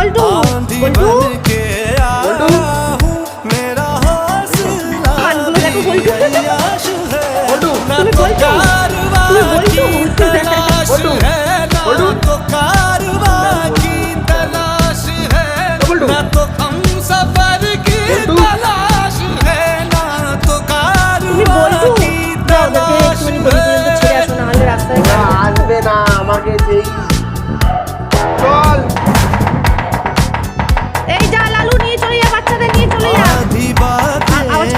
বল্টু বল্টু কানগুলো দেখো বল্টু বল্টু তুমি বল্টু ছেড়ে আসো না হলে রাস্তায় আসবে না আমাকে যেই চল এই যা লালু নিয়ে চলে যা বাচ্চাদের নিয়ে চলে যা আওয়াজ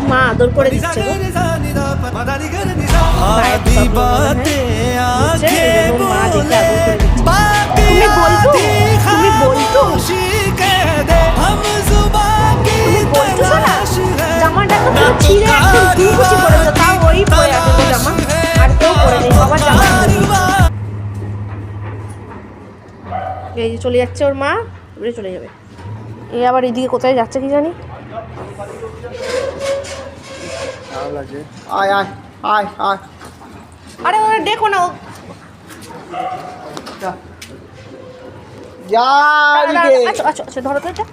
মা আদর করে দিচ্ছে গো মা দেখে আদর করে দিচ্ছে তুমি বলতো শোনা জামাটা তো পুরো ছিঁড়ে একদম কুচি করেছে তাও ওই পরে আছে তো জামা আর কেউ পরে নেই সবার জামা এই যে চলে যাচ্ছে ওর মা এবারে চলে যাবে এই আবার এদিকে কোথায় যাচ্ছে কি জানি আয় আয় আয় আয় আরে ওরা দেখো না আচ্ছা ধরো তো এটা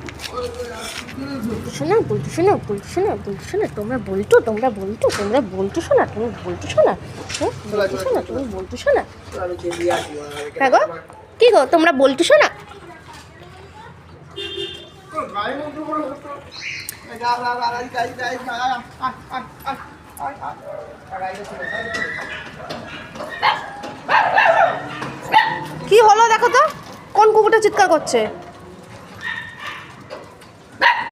শোনা বলতো শোনা তোমরা বলতো শোনা তুমি বলতো শোনা তুমি বলতো শোনা হ্যাঁ গো কি গো তোমরা বলতো শোনা কি হলো দেখো তো কোন কুকুরটা চিৎকার করছে